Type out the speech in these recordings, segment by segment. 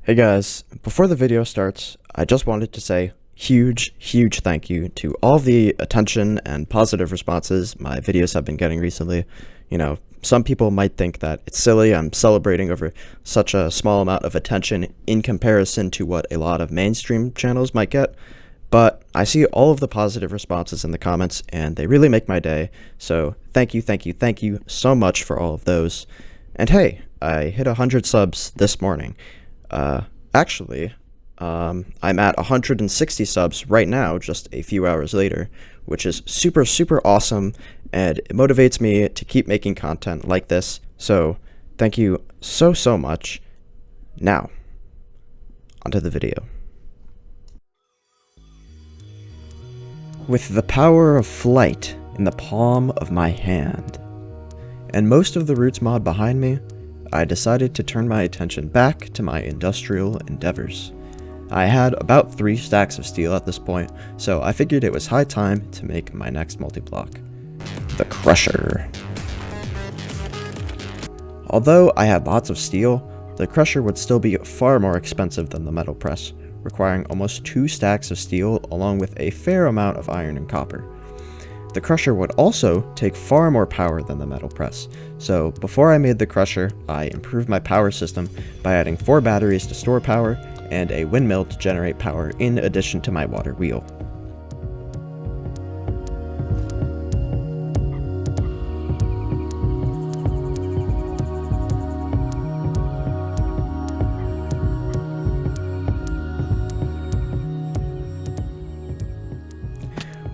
Hey guys, before the video starts, I just wanted to say huge thank you to all the attention and positive responses my videos have been getting recently. You know, some people might think that it's silly I'm celebrating over such a small amount of attention in comparison to what a lot of mainstream channels might get, but I see all of the positive responses in the comments and they really make my day, so thank you so much for all of those. And hey, I hit 100 subs this morning. I'm at 160 subs right now, just a few hours later, which is super awesome, and it motivates me to keep making content like this, so thank you so much. Now, onto the video. With the power of flight in the palm of my hand, and most of the roots mod behind me, I decided to turn my attention back to my industrial endeavors. I had about 3 stacks of steel at this point, so I figured it was high time to make my next multi-block. The Crusher. Although I had lots of steel, the Crusher would still be far more expensive than the metal press, requiring almost 2 stacks of steel along with a fair amount of iron and copper. The Crusher would also take far more power than the metal press, so before I made the Crusher, I improved my power system by adding 4 batteries to store power and a windmill to generate power in addition to my water wheel.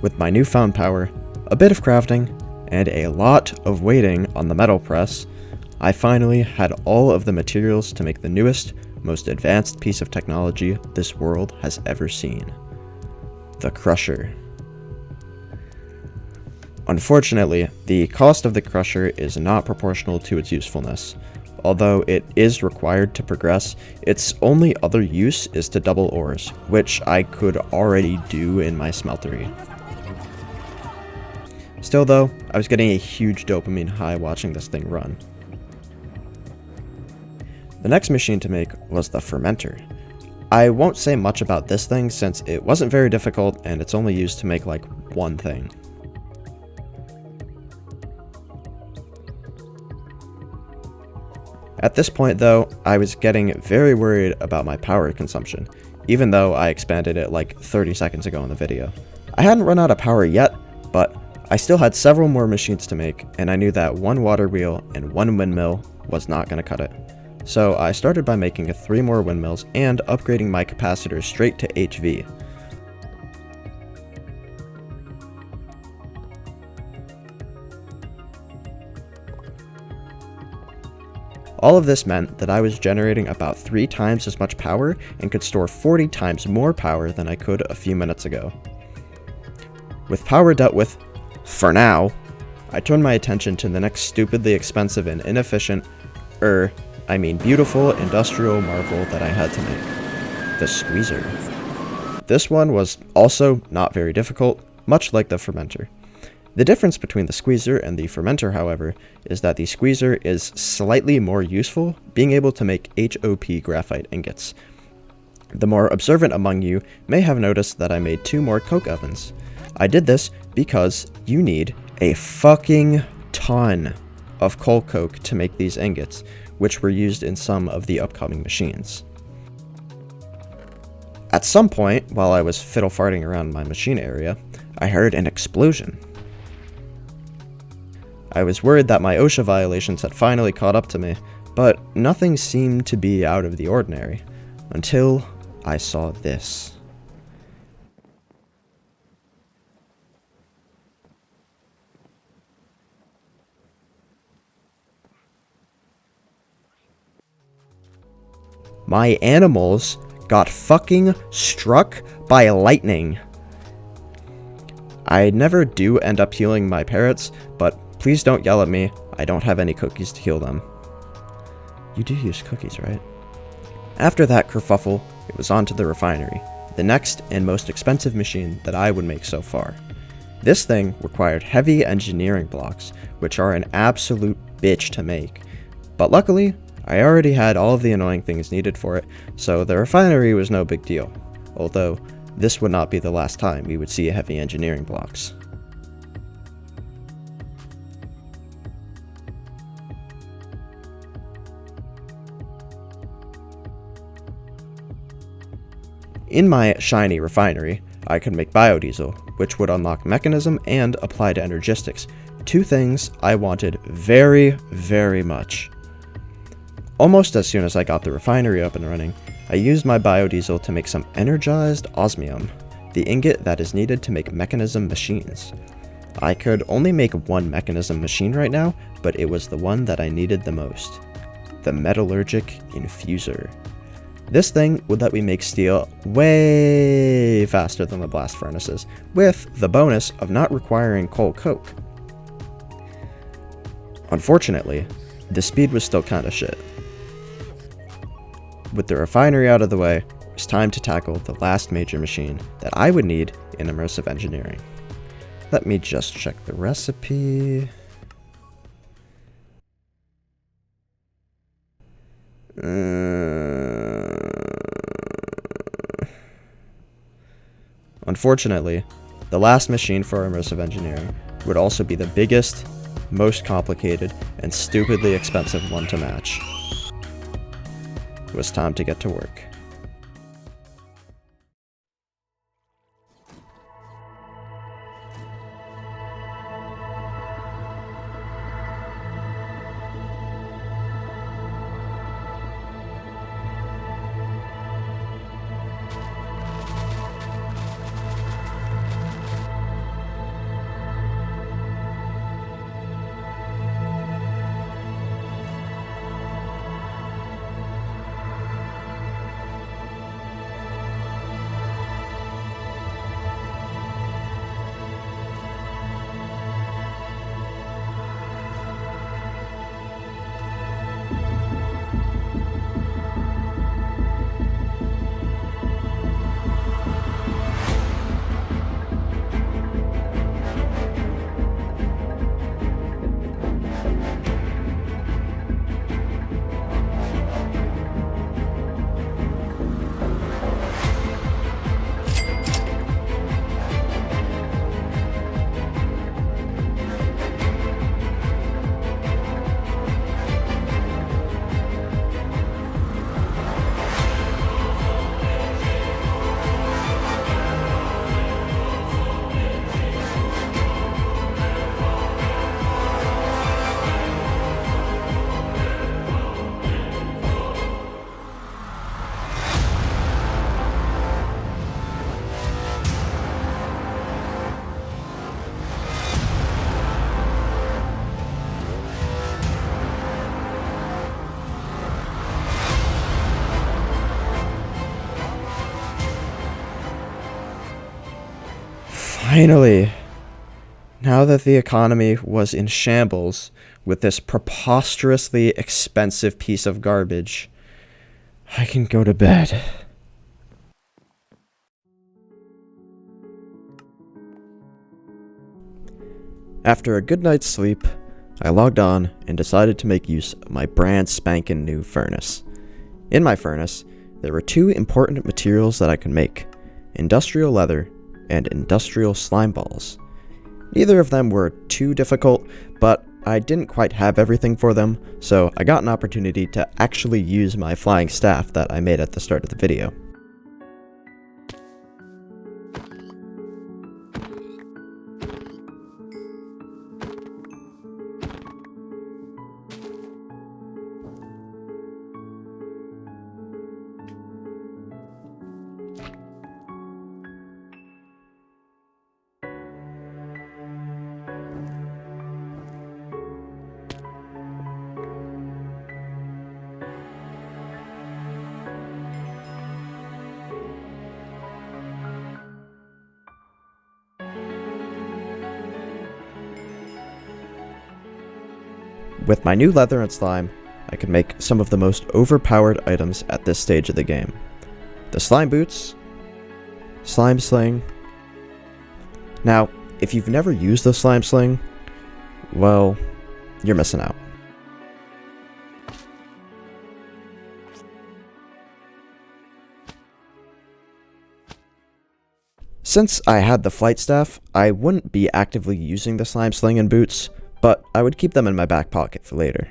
With my newfound power, a bit of crafting, and a lot of waiting on the metal press, I finally had all of the materials to make the newest, most advanced piece of technology this world has ever seen. The Crusher. Unfortunately, the cost of the Crusher is not proportional to its usefulness. Although it is required to progress, its only other use is to double ores, which I could already do in my smeltery. Still though, I was getting a huge dopamine high watching this thing run. The next machine to make was the fermenter. I won't say much about this thing since it wasn't very difficult and it's only used to make like one thing. At this point though, I was getting very worried about my power consumption, even though I expanded it like 30 seconds ago in the video. I hadn't run out of power yet, but I still had several more machines to make, and I knew that 1 water wheel and 1 windmill was not going to cut it. So I started by making 3 more windmills and upgrading my capacitors straight to HV. All of this meant that I was generating about 3 times as much power and could store 40 times more power than I could a few minutes ago. With power dealt with, for now, I turned my attention to the next stupidly expensive and inefficient, beautiful industrial marvel that I had to make. The squeezer. This one was also not very difficult, much like the fermenter. The difference between the squeezer and the fermenter, however, is that the squeezer is slightly more useful, being able to make HOP graphite ingots. The more observant among you may have noticed that I made 2 more coke ovens. I did this because you need a fucking ton of coal coke to make these ingots, which were used in some of the upcoming machines. At some point, while I was fiddle farting around my machine area, I heard an explosion. I was worried that my OSHA violations had finally caught up to me, but nothing seemed to be out of the ordinary, until I saw this. My animals got fucking struck by lightning. I never do end up healing my parrots, but please don't yell at me. I don't have any cookies to heal them. You do use cookies, right? After that kerfuffle, it was on to the refinery, the next and most expensive machine that I would make so far. This thing required heavy engineering blocks, which are an absolute bitch to make. But luckily, I already had all of the annoying things needed for it, so the refinery was no big deal, although this would not be the last time we would see heavy engineering blocks. In my shiny refinery, I could make biodiesel, which would unlock mechanism and apply to energistics, two things I wanted very, very much. Almost as soon as I got the refinery up and running, I used my biodiesel to make some energized osmium, the ingot that is needed to make mechanism machines. I could only make one mechanism machine right now, but it was the one that I needed the most. The metallurgic infuser. This thing would let me make steel way faster than the blast furnaces, with the bonus of not requiring coal coke. Unfortunately, the speed was still kinda shit. With the refinery out of the way, it was time to tackle the last major machine that I would need in immersive engineering. Let me just check the recipe. Unfortunately, the last machine for immersive engineering would also be the biggest, most complicated, and stupidly expensive one to match. It was time to get to work. Finally! Now that the economy was in shambles with this preposterously expensive piece of garbage, I can go to bed. After a good night's sleep, I logged on and decided to make use of my brand spankin' new furnace. In my furnace, there were two important materials that I could make: industrial leather and industrial slime balls. Neither of them were too difficult, but I didn't quite have everything for them, so I got an opportunity to actually use my flying staff that I made at the start of the video. With my new leather and slime, I could make some of the most overpowered items at this stage of the game. The slime boots, slime sling. Now, if you've never used the slime sling, well, you're missing out. Since I had the flight staff, I wouldn't be actively using the slime sling and boots, but I would keep them in my back pocket for later.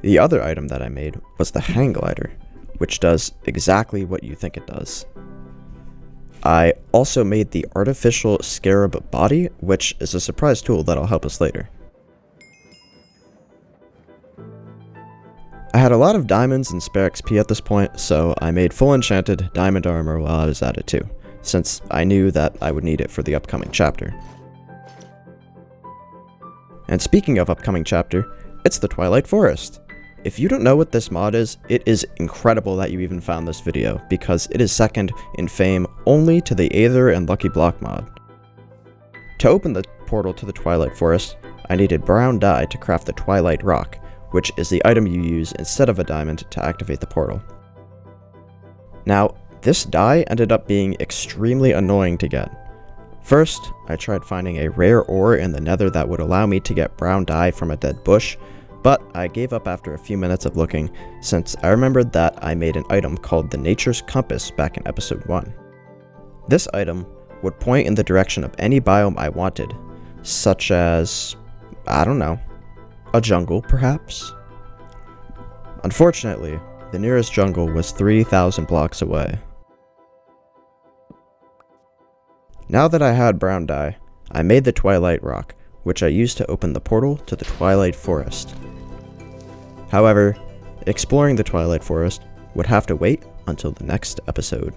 The other item that I made was the hang glider, which does exactly what you think it does. I also made the artificial scarab body, which is a surprise tool that'll help us later. I had a lot of diamonds and spare XP at this point, so I made full enchanted diamond armor while I was at it too, since I knew that I would need it for the upcoming chapter. And speaking of upcoming chapter, it's the Twilight Forest. If you don't know what this mod is, it is incredible that you even found this video, because it is second in fame only to the Aether and Lucky Block mod. To open the portal to the Twilight Forest, I needed brown dye to craft the Twilight Rock, which is the item you use instead of a diamond to activate the portal. Now, this dye ended up being extremely annoying to get. First, I tried finding a rare ore in the nether that would allow me to get brown dye from a dead bush, but I gave up after a few minutes of looking, since I remembered that I made an item called the Nature's Compass back in episode 1. This item would point in the direction of any biome I wanted, such as, I don't know, a jungle perhaps? Unfortunately, the nearest jungle was 3,000 blocks away. Now that I had brown dye, I made the Twilight Rock, which I used to open the portal to the Twilight Forest. However, exploring the Twilight Forest would have to wait until the next episode.